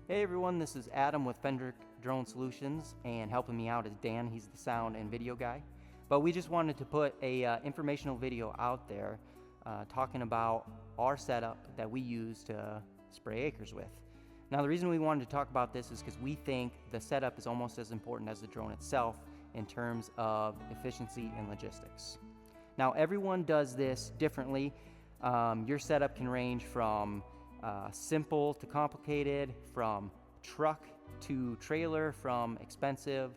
Hey everyone, this is Adam with Fendrick Drone Solutions, and helping me out is Dan. He's the sound and video guy. But we just wanted to put a informational video out there talking about our setup that we use to spray acres with. Now the reason we wanted to talk about this is because we think the setup is almost as important as the drone itself in terms of efficiency and logistics. Now everyone does this differently. Your setup can range from simple to complicated, from truck to trailer, from expensive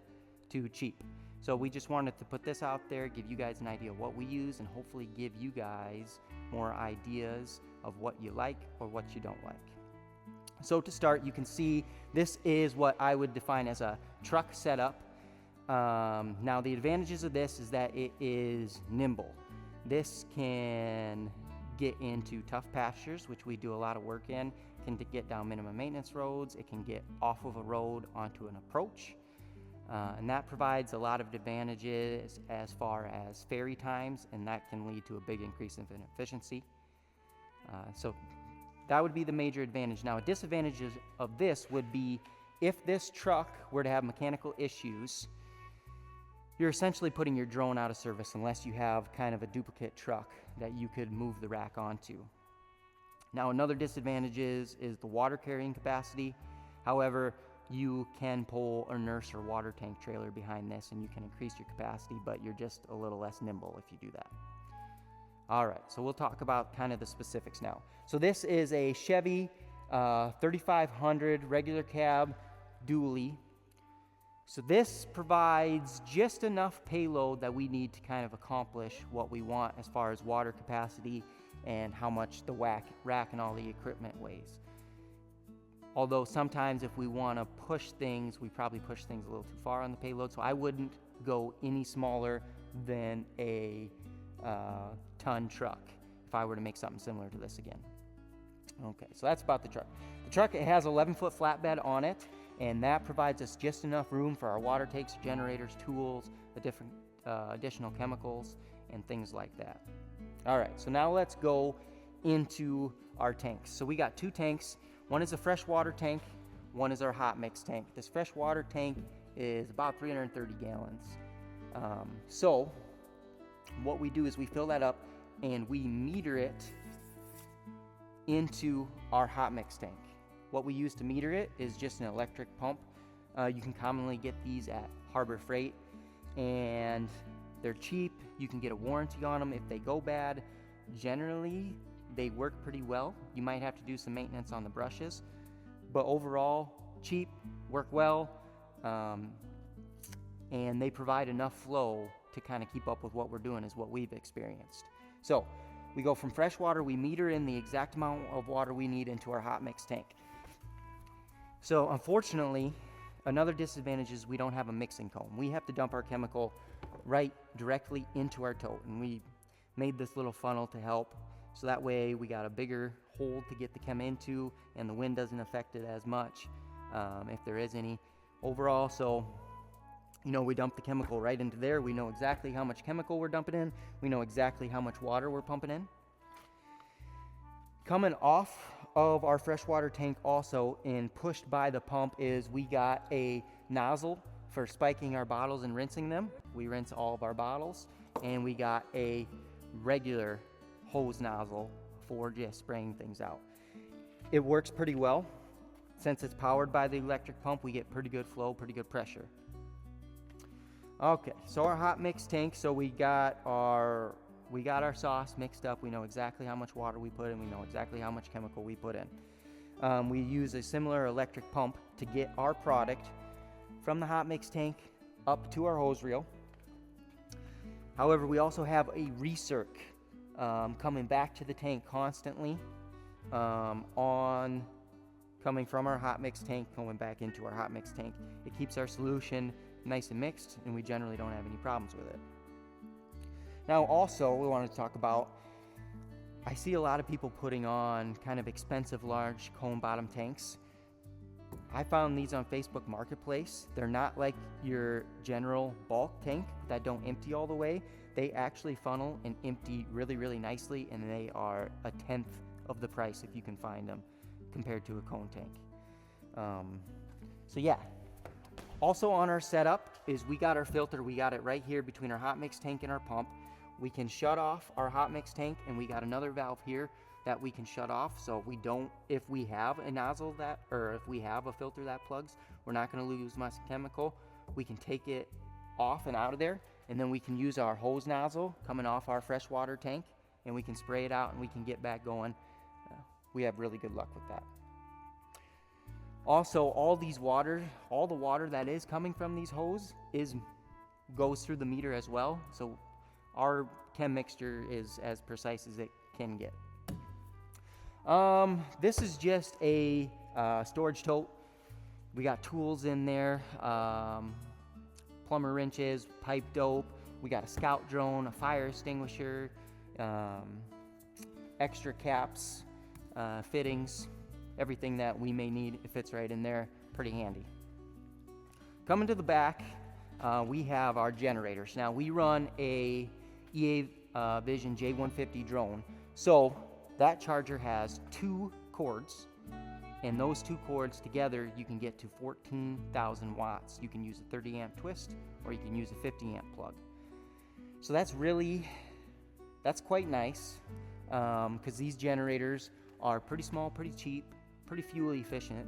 to cheap. So we just wanted to put this out there, give you guys an idea of what we use, and hopefully give you guys more ideas of what you like or what you don't like. So to start, you can see this is what I would define as a truck setup. Now the advantages of this is that it is nimble. This can get into tough pastures, which we do a lot of work in. It can get down minimum maintenance roads. It can get off of a road onto an approach. And that provides a lot of advantages as far as ferry times, and that can lead to a big increase in efficiency. So that would be the major advantage. Now, a disadvantage of this would be if this truck were to have mechanical issues, you're essentially putting your drone out of service unless you have kind of a duplicate truck that you could move the rack onto. Now, another disadvantage is the water carrying capacity. However, you can pull a nurse or water tank trailer behind this and you can increase your capacity, but you're just a little less nimble if you do that. All right, so we'll talk about kind of the specifics now. So this is a Chevy 3500 regular cab dually. So this provides just enough payload that we need to kind of accomplish what we want as far as water capacity and how much the rack and all the equipment weighs. Although sometimes if we want to push things, we probably push things a little too far on the payload, so I wouldn't go any smaller than a ton truck if I were to make something similar to this again. Okay, so that's about the truck. The truck, it has 11-foot flatbed on it, and that provides us just enough room for our water tanks, generators, tools, the different additional chemicals, and things like that. All right, so now let's go into our tanks. So we got two tanks. One is a freshwater tank, one is our hot mix tank. This freshwater tank is about 330 gallons. So what we do is we fill that up and we meter it into our hot mix tank. What we use to meter it is just an electric pump. You can commonly get these at Harbor Freight, and they're cheap. You can get a warranty on them if they go bad. Generally, they work pretty well. You might have to do some maintenance on the brushes, but overall, cheap, work well, and they provide enough flow to kind of keep up with what we're doing is what we've experienced. So we go from fresh water, we meter in the exact amount of water we need into our hot mix tank. So unfortunately, another disadvantage is we don't have a mixing cone. We have to dump our chemical right directly into our tote, and we made this little funnel to help, so that way we got a bigger hole to get the chem into, and the wind doesn't affect it as much, if there is any overall. So we dump the chemical right into there. We know exactly how much chemical we're dumping in. We know exactly how much water we're pumping in. Coming off of our freshwater tank also and pushed by the pump is we got a nozzle for spiking our bottles and rinsing them. We rinse all of our bottles, and we got a regular hose nozzle for just spraying things out. It works pretty well. Since it's powered by the electric pump, we get pretty good flow, pretty good pressure. Okay, so our hot mix tank, so we got our sauce mixed up. We know exactly how much water we put in. We know exactly how much chemical we put in. We use a similar electric pump to get our product from the hot mix tank up to our hose reel. However, we also have a recirc coming back to the tank constantly, coming from our hot mix tank, going back into our hot mix tank. It keeps our solution nice and mixed, and we generally don't have any problems with it. Now also, we wanted to talk about, I see a lot of people putting on kind of expensive large cone bottom tanks. I found these on Facebook Marketplace. They're not like your general bulk tank that don't empty all the way. They actually funnel and empty really, really nicely, and they are 1/10 of the price if you can find them compared to a cone tank. So yeah. Also on our setup is we got our filter. We got it right here between our hot mix tank and our pump. We can shut off our hot mix tank, and we got another valve here that we can shut off. So if we have a nozzle that, or if we have a filter that plugs, we're not going to lose much chemical. We can take it off and out of there, and then we can use our hose nozzle coming off our freshwater tank, and we can spray it out and we can get back going. We have really good luck with that. Also, all the water that is coming from these hoses goes through the meter as well. So our chem mixture is as precise as it can get. This is just a storage tote. We got tools in there, plumber wrenches, pipe dope. We got a scout drone, a fire extinguisher, extra caps, fittings, everything that we may need. It fits right in there, pretty handy. Coming to the back, we have our generators. Now we run a EA Vision J150 drone. So that charger has 2 cords, and those 2 cords together, you can get to 14,000 watts. You can use a 30 amp twist, or you can use a 50 amp plug. So that's quite nice, because these generators are pretty small, pretty cheap, pretty fuel efficient.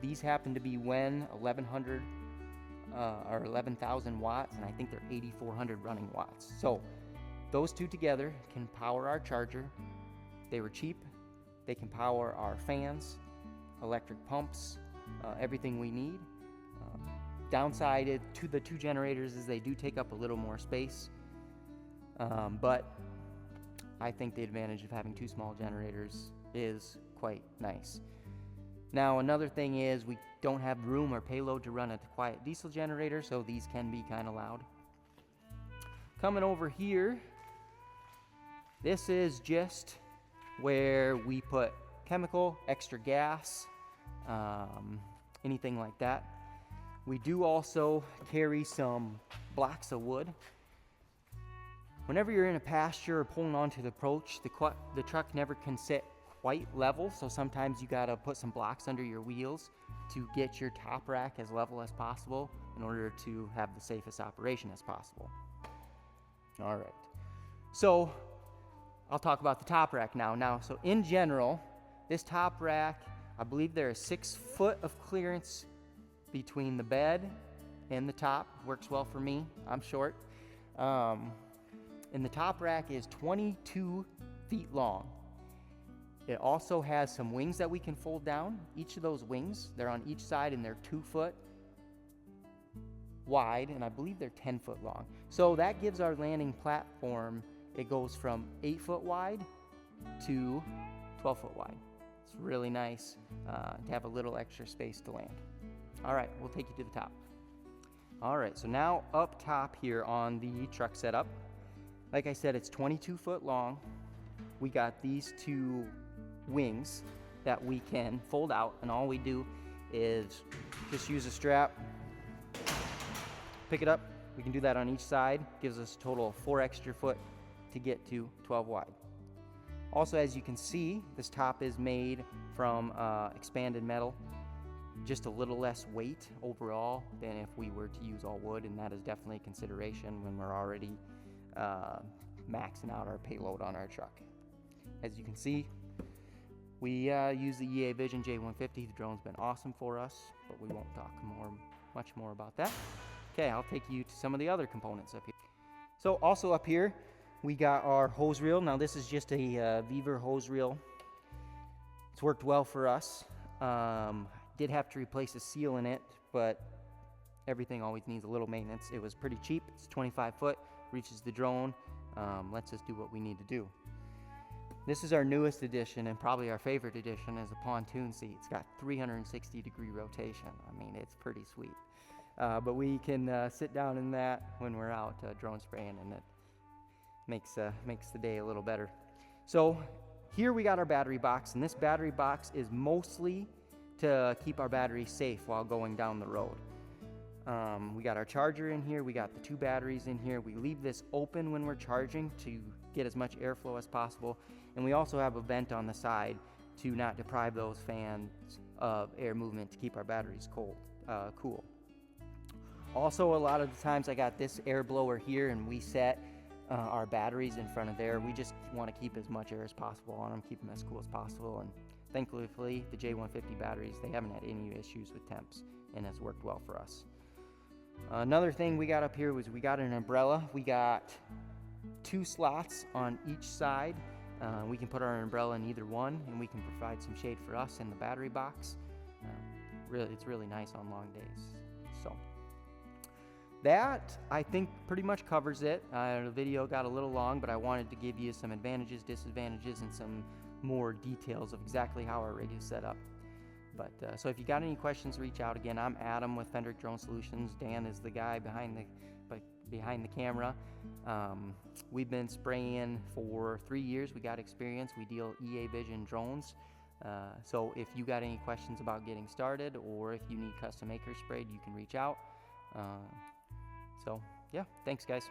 These happen to be WEN 1100 or 11,000 watts, and I think they're 8,400 running watts. So those 2 together can power our charger. They were cheap. They can power our fans, electric pumps, everything we need. Downside to the 2 generators is they do take up a little more space, but I think the advantage of having 2 small generators is quite nice. Now another thing is we don't have room or payload to run a quiet diesel generator, so these can be kind of loud. Coming over here, this is just where we put chemical, extra gas, anything like that. We do also carry some blocks of wood. Whenever you're in a pasture or pulling onto the approach, the truck never can sit quite level, so sometimes you gotta put some blocks under your wheels to get your top rack as level as possible in order to have the safest operation as possible. All right, so I'll talk about the top rack now. So in general, this top rack, I believe there is 6 foot of clearance between the bed and the top. Works well for me, I'm short. And the top rack is 22 feet long. It also has some wings that we can fold down. Each of those wings, they're on each side, and they're 2 foot wide, and I believe they're 10 foot long. So that gives our landing platform, it goes from 8 foot wide to 12 foot wide. It's really nice to have a little extra space to land. All right, we'll take you to the top. All right, so now up top here on the truck setup, like I said, it's 22 foot long. We got these 2 wings that we can fold out, and all we do is just use a strap, pick it up. We can do that on each side. Gives us a total of 4 extra foot to get to 12 wide. Also, as you can see, this top is made from expanded metal. Just a little less weight overall than if we were to use all wood, and that is definitely a consideration when we're already maxing out our payload on our truck. As you can see, we use the EA Vision J150. The drone's been awesome for us, but we won't talk much more about that. Okay, I'll take you to some of the other components up here. So also up here, we got our hose reel. Now this is just a Weaver hose reel. It's worked well for us. Did have to replace a seal in it, but everything always needs a little maintenance. It was pretty cheap. It's 25 foot, reaches the drone, lets us do what we need to do. This is our newest addition, and probably our favorite addition, is a pontoon seat. It's got 360-degree rotation. I mean, it's pretty sweet. But we can sit down in that when we're out drone spraying, and it makes the day a little better. So here we got our battery box, and this battery box is mostly to keep our batteries safe while going down the road. We got our charger in here. We got the 2 batteries in here. We leave this open when we're charging to get as much airflow as possible. And we also have a vent on the side to not deprive those fans of air movement to keep our batteries cool. Also, a lot of the times I got this air blower here, and we set our batteries in front of there. We just want to keep as much air as possible on them, keep them as cool as possible, and thankfully the J150 batteries, they haven't had any issues with temps, and has worked well for us. Another thing we got up here was we got an umbrella. We got 2 slots on each side. We can put our umbrella in either one, and we can provide some shade for us in the battery box. It's really nice on long days. So that, I think, pretty much covers it. The video got a little long, but I wanted to give you some advantages, disadvantages, and some more details of exactly how our rig is set up. But so if you got any questions, reach out. Again, I'm Adam with Fendrick Drone Solutions. Dan is the guy behind the camera. We've been spraying for 3 years. We got experience. We deal EA Vision drones. So if you got any questions about getting started, or if you need custom acres sprayed, you can reach out. So yeah, thanks guys.